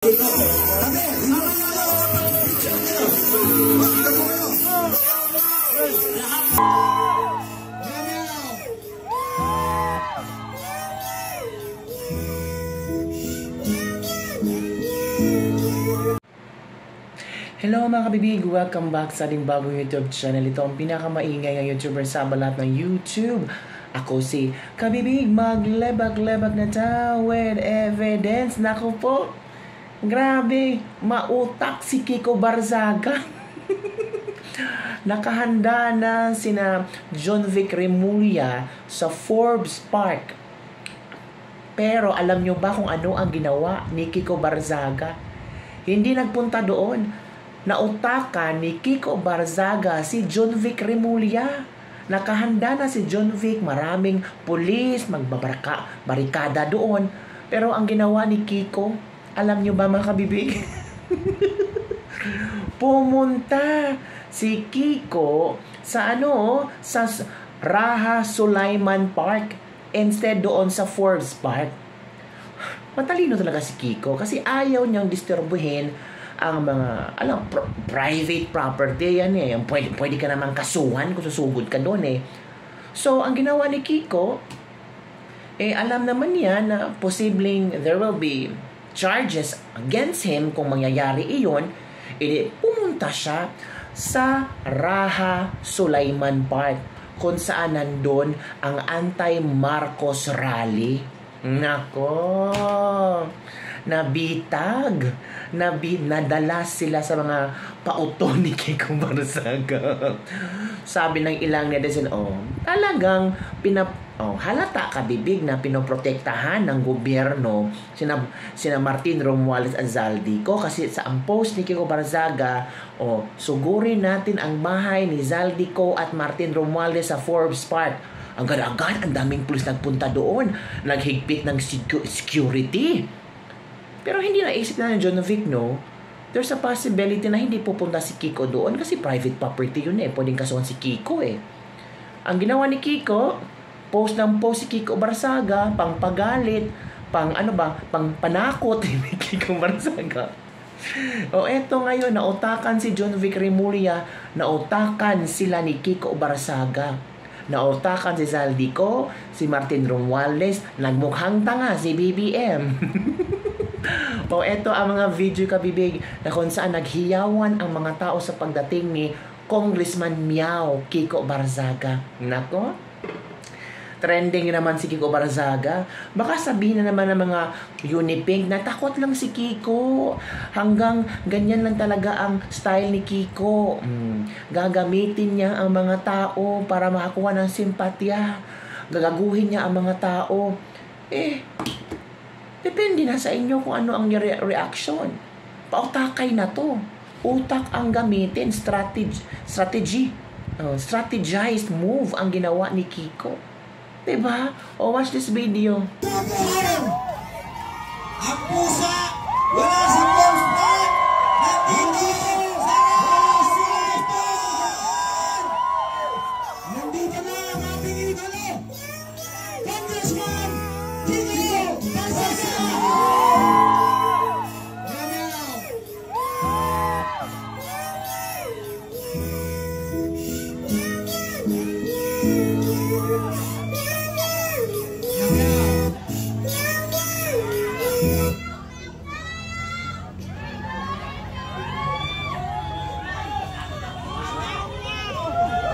Hello mga kabibig! Welcome back sa ating bagong YouTube channel. Ito ang pinakamaingay ng YouTuber sa balat ng YouTube. Ako si Kabibig, maglebag-lebag na ta with evidence. Naku po, grabe, mautak si Kiko Barzaga. Nakahanda na sina John Vic Remulla sa Forbes Park. Pero alam nyo ba kung ano ang ginawa ni Kiko Barzaga? Hindi nagpunta doon. Nautakan ni Kiko Barzaga si John Vic Remulla. Nakahanda na si John Vic, maraming pulis, barikada doon. Pero ang ginawa ni Kiko, alam nyo ba mga kabibig? Pumunta si Kiko sa sa Raha Sulaiman Park instead doon sa Forbes Park. Matalino talaga si Kiko kasi ayaw niyang disturbuhin ang mga private property yan eh. Pwede ka naman kasuhan kung susugod ka doon eh. So, ang ginawa ni Kiko, alam naman niya na posibleng there will be charges against him kung mangyayari iyon. Pumunta siya sa Raha Sulaiman Park kung saan nandun ang anti-Marcos rally. Nako! Nadala sila sa mga pauto ni Kiko Barzaga. Sabi ng ilang netizen, talagang halata kabibig na pinoprotektahan ng gobyerno sina Martin Romualdez at Zaldico kasi sa ang post ni Kiko Barzaga, sugurin natin ang bahay ni Zaldico at Martin Romualdez sa Forbes Park. Agad-agad ang daming pulis nagpunta doon, naghigpit ng security. Pero hindi naisip na ng John Vic, no? There's a possibility na hindi pupunta si Kiko doon kasi private property yun eh. Pwedeng kasuhan si Kiko eh. Ang ginawa ni Kiko, post si Kiko Barzaga, pang pagalit, pang panakot ni Kiko Barzaga. Eto ngayon, nautakan si John Vic Remulla, nautakan sila ni Kiko Barzaga. Nautakan si Zaldico, si Martin Romualdez, nagmukhang tanga si BBM. Eto ang mga video kabibig na kung saan naghiyawan ang mga tao sa pagdating ni Congressman Miao Kiko Barzaga. Nako, trending naman si Kiko Barzaga. Baka sabihin na naman ng mga Unipink na takot lang si Kiko. Hanggang ganyan lang talaga ang style ni Kiko. Gagamitin niya ang mga tao para makakuha ng simpatya. Gagaguhin niya ang mga tao. Depende na sa inyo kung ano ang reaction. Pautakay na to. Utak ang gamitin. Strategy. Strategized move ang ginawa ni Kiko. Diba? Watch this video. Ang pusa, wala sa Forbes Park. Nandito sa Forbes Park. Nandito na ang ating idolo, Congressman Kiko Barzaga.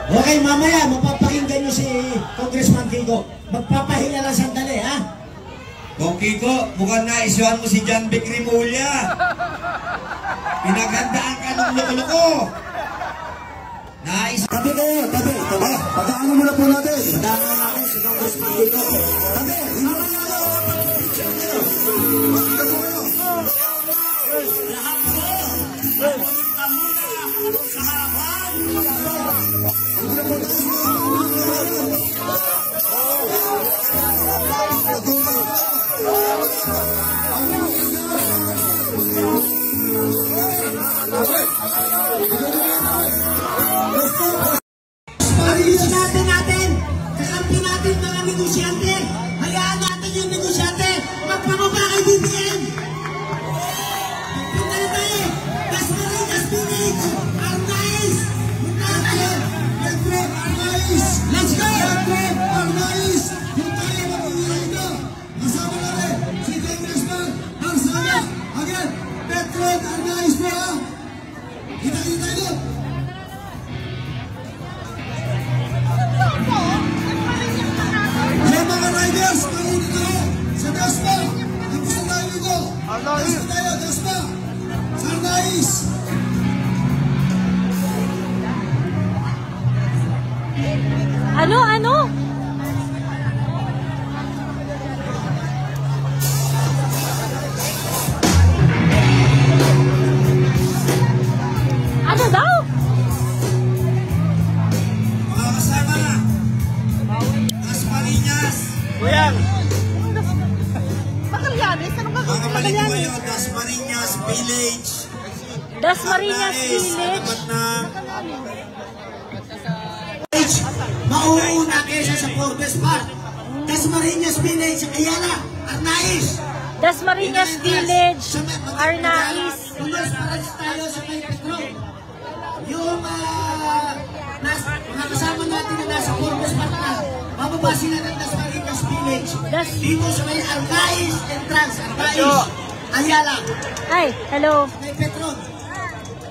Okay, mamaya mapapakinggan nyo si Congressman Kiko. Magpapahinga lang sandali, ha? Kung Kiko, mukhang naisuhan mo si John Vic Remulla. Pinaghandaan ka ng loko-loko. Tabi kayo, tabi. Pagkaano muna po natin. Pagkaano natin si Congressman Kiko. Tabi, mamaya lang. Makita po kayo. Lahat po. Sa harapan. Negosyante natin, kakampi natin mga negosyante. Hayaan natin yung negosyante magpangaba kay BBM. Arnaiz! Petro Arnaiz! Let's go! Petro Arnaiz! Kung tayo mag-uwi ito, kasama na rin si Congressman Arsana. Again, Petro Arnaiz po ha! Kita-kita ito! Yung mga riders, mauna tayo sa Dasma! Ang gusto tayo dito! Dasma tayo, Dasma! Sa Arnaiz! Ano? Ano daw? Mga kasama! Dasmariñas! Makalyanes? Ano ka? Mga balik ko kayo, Dasmariñas Village! Dasmariñas Village? Mauuna kesa sa Forbes Park. Dasmariñas Village, Ayala, Arnaiz. Dasmariñas Village, Arnaiz. Pulos pares tayo sa may Petro. Yung mga kasama natin na nasa Forbes Park na, mababa sila ng Dasmariñas Village. Dito sa may Arnaiz entrance, Arnaiz, Ayala. Ay, hello. May Petro.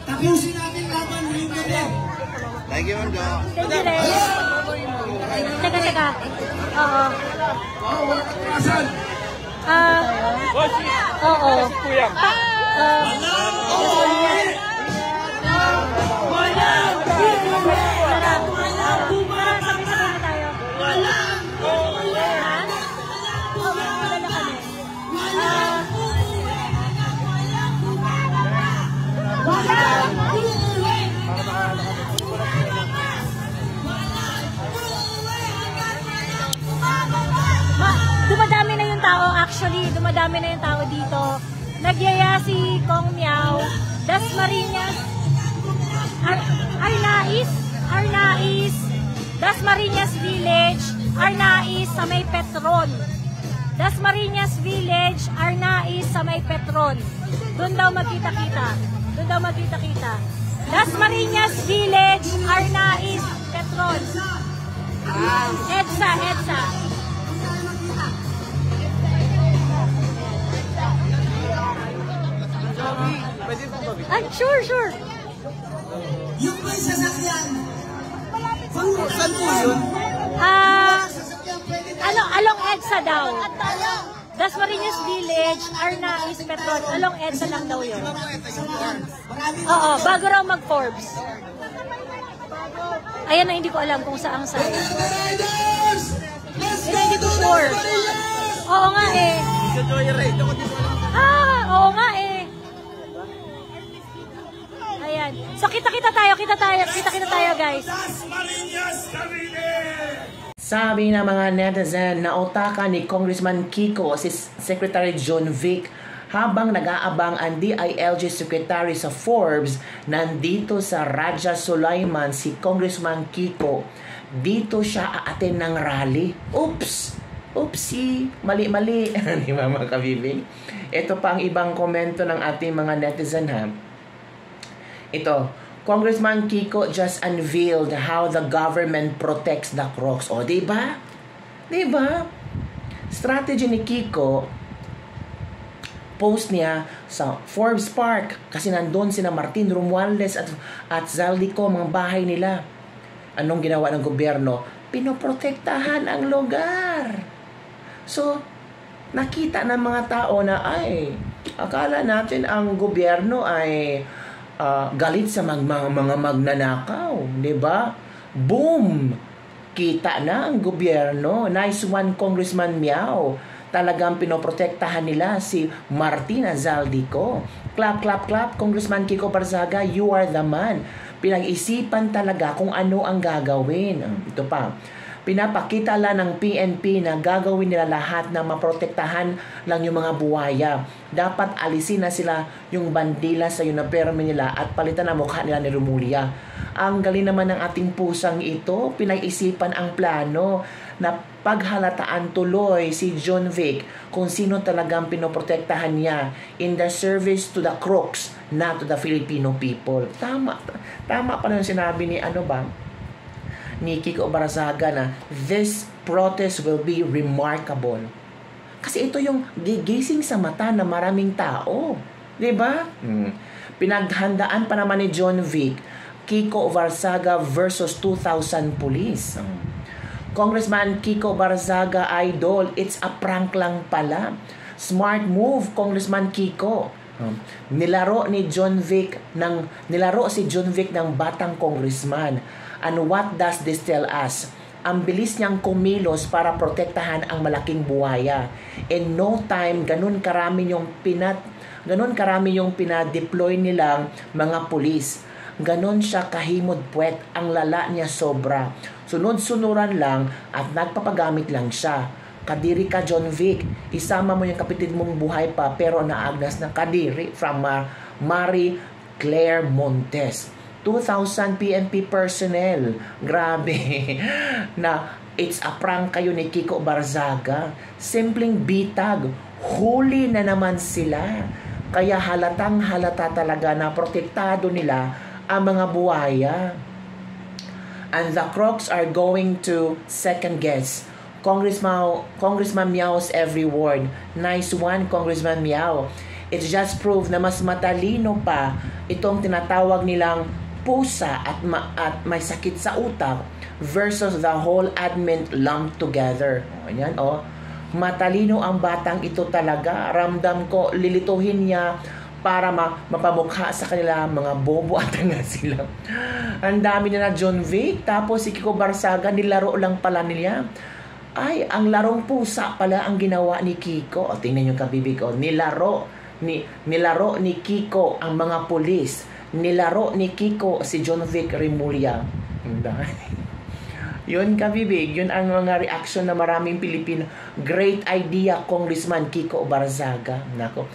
Tapusin natin laban rin din. Thank you, Ray. Teka. Oo. Oo. Dumadami na yung tao, actually, dumadami na yung tao dito. Nagyaya si Kong Miao, Dasmariñas, Arnaiz, Dasmariñas Village, Arnaiz sa may Petron. Dasmariñas Village, Arnaiz sa may Petron. Doon daw magkita-kita. Dasmariñas Village, Arnaiz, Petron. EDSA. Ay, sure. Yung may sasakyan. Saan po yun? Along EDSA daw. Dasmariñas Village, Arnaiz, Petron. Along EDSA lang daw yun. Oo, bago raw mag-Forbes. Ayan na, hindi ko alam kung saang side. Hindi ko sure. Oo nga eh. Oo nga eh. Ayan. So kita-kita tayo guys. Sabi ng mga netizen, nautakan ni Congressman Kiko si Secretary John Vic habang nag-aabang ang DILG Secretary sa Forbes. Nandito sa Raja Sulaiman si Congressman Kiko. Dito siya aaten ng rally. Oopsie, mali. Di ba mga kabibig? Ito pa ang ibang komento ng ating mga netizen ha. Ito, Congressman Kiko just unveiled how the government protects the Crocs. O, diba? Strategy ni Kiko, post niya sa Forbes Park kasi nandun sina Martin Romualdez at Zaldico, mga bahay nila. Anong ginawa ng gobyerno? Pinoprotektahan ang lugar. So, nakita ng mga tao na akala natin ang gobyerno ay galit sa mga magnanakaw, di ba? Boom! Kita na ang gobyerno. Nice one, Congressman Miao. Talagang pinoprotektahan nila si Martina Zaldico. Clap, Congressman Kiko Barzaga, you are the man. Pinag-isipan talaga kung ano ang gagawin. Ito pa. Pinapakita lang ng PNP na gagawin nila lahat na maprotektahan lang yung mga buwaya. Dapat alisin na sila yung bandila sa uniforme nila at palitan ang mukha nila ni Remulla. Ang galing naman ng ating pusang ito, pinag-isipan ang plano na paghalataan tuloy si John Vic kung sino talagang pinoprotektahan niya in the service to the crooks, not to the Filipino people. Tama pala yung sinabi ni Kiko Barzaga na this protest will be remarkable. Kasi ito yung gigising sa mata ng maraming tao. Diba? Pinaghandaan pa naman ni John Vic, Kiko Barzaga versus 2,000 police. Congressman Kiko Barzaga, idol, it's a prank lang pala. Smart move, Congressman Kiko. Nilaro si John Vic ng batang congressman. And what does this tell us? Ang bilis niyang kumilos para protektahan ang malaking buwaya. In no time, ganun karami yung pinadeploy nilang mga pulis. Ganon siya kahimod puwet, ang lala niya sobra. Sunod-sunuran lang at nagpapagamit lang siya. Kadiri ka, John Vic. Isama mo yung kapatid mong buhay pa pero naagnas na kadiri from Marie Claire Montes. 2,000 PNP personnel. Grabe. Na it's a prank kayo ni Kiko Barzaga. Simpleng bitag. Huli na naman sila. Kaya halatang halata talaga na protektado nila ang mga buhaya. And the crooks are going to second guess Congressman Miao's every word. Nice one, Congressman Miao. It's just proof na mas matalino pa itong tinatawag nilang pusa at may sakit sa utak versus the whole admin lumped together. Ayan, matalino ang batang ito talaga. Ramdam ko, lilituhin niya para mapamukha sa kanila, mga bobo at nga sila. Ang dami na John Vic, tapos si Kiko Barzaga, nilaro lang pala nila. Ay, ang larong pusa pala ang ginawa ni Kiko. O, tingnan yung kabibig. Nilaro ni Kiko ang mga pulis. Nilaro ni Kiko si John Vic Remulla. Yun kabibig, yun ang mga reaction na maraming Pilipino. Great idea, Congressman Kiko Barzaga. Nako.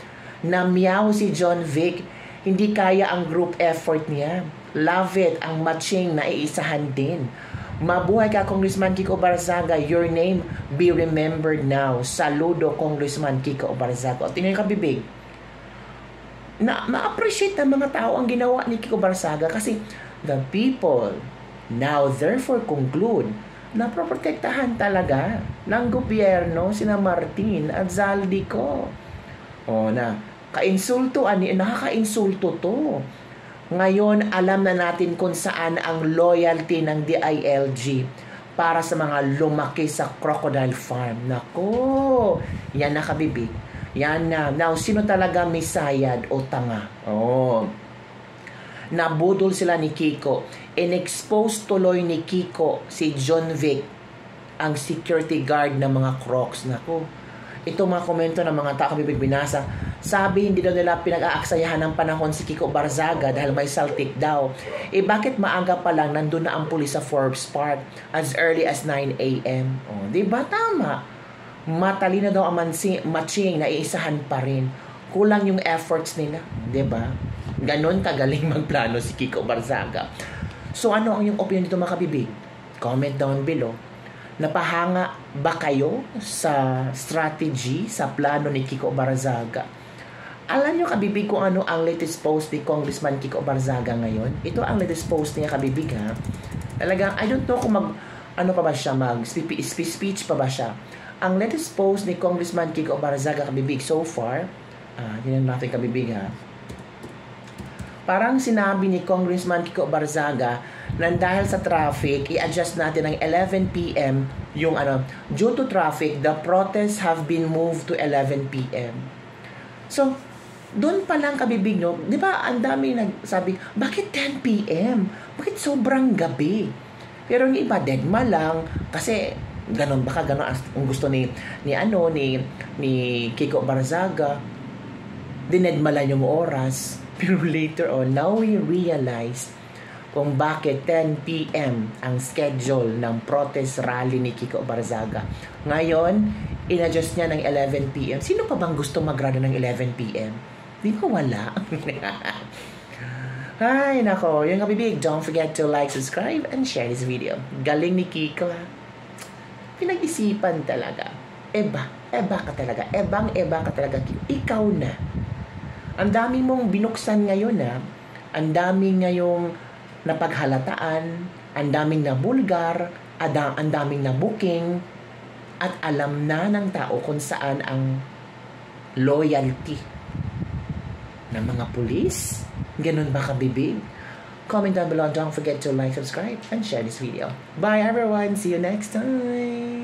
Namyaw si John Vic, hindi kaya ang group effort niya. Love it, ang matching na iisahan din. Mabuhay ka, Congressman Kiko Barzaga. Your name be remembered now. Saludo, Congressman Kiko Barzaga. O, tingnan ka, bibig. Na-appreciate ng mga tao ang ginawa ni Kiko Barzaga kasi the people now therefore conclude na proprotektahan talaga ng gobyerno sina Martin at Zaldico. O na, nakaka-insulto to. Ngayon, alam na natin kung saan ang loyalty ng DILG para sa mga lumaki sa Crocodile Farm. Nako, yan na kabibig. Yan na. Now, sino talaga may sayad o tanga? Nabudol sila ni Kiko. In-expose tuloy ni Kiko si John Vic, ang security guard ng mga Crocs. Nako, ito mga komento ng mga tao kabibig binasa. Sabi, hindi daw nila pinag-aaksayahan ng panahon si Kiko Barzaga dahil may saltik daw. Bakit maaga pa lang nandun na ang pulis sa Forbes Park as early as 9 a.m.? Diba tama? Matalino daw ang matching na iisahan pa rin. Kulang yung efforts nila. Diba? Ganon kagaling magplano si Kiko Barzaga. So ano ang yung opinion dito mga kabibig? Comment down below. Napahanga ba kayo sa strategy, sa plano ni Kiko Barzaga? Alam nyo kabibig kung ano ang latest post ni Congressman Kiko Barzaga ngayon? Ito ang latest post niya kabibig ha. Talagang I don't know kung speech pa ba siya. Ang latest post ni Congressman Kiko Barzaga kabibig so far, yun natin kabibig ha. Parang sinabi ni Congressman Kiko Barzaga na dahil sa traffic, i-adjust natin ng 11 p.m. yung due to traffic, the protests have been moved to 11 p.m. So, doon pa lang kabibig nyo, di ba ang dami nagsabi, bakit 10 p.m.? Bakit sobrang gabi? Pero yung iba, deadma lang, kasi ganon baka ganon ang gusto ni Kiko Barzaga, dinedma lang yung oras. Pero later on, now we realize kung bakit 10 p.m. ang schedule ng protest rally ni Kiko Barzaga. Ngayon, in-adjust niya ng 11 p.m. Sino pa bang gusto magrally ng 11 p.m.? Di ba wala? Ay, nako. Yung kabibig, don't forget to like, subscribe, and share this video. Galing ni Kiko, ha? Pinag-isipan talaga. Eba ka talaga. Ebang-eba ka talaga, Kiko. Ikaw na. Ang dami mong binuksan ngayon, ha? Ang daming ngayong napaghalataan, ang daming nabulgar, ang daming nabuking, at alam na ng tao kung saan ang loyalty ng mga pulis. Ganun ba kabibig? Comment down below. Don't forget to like, subscribe, and share this video. Bye everyone! See you next time!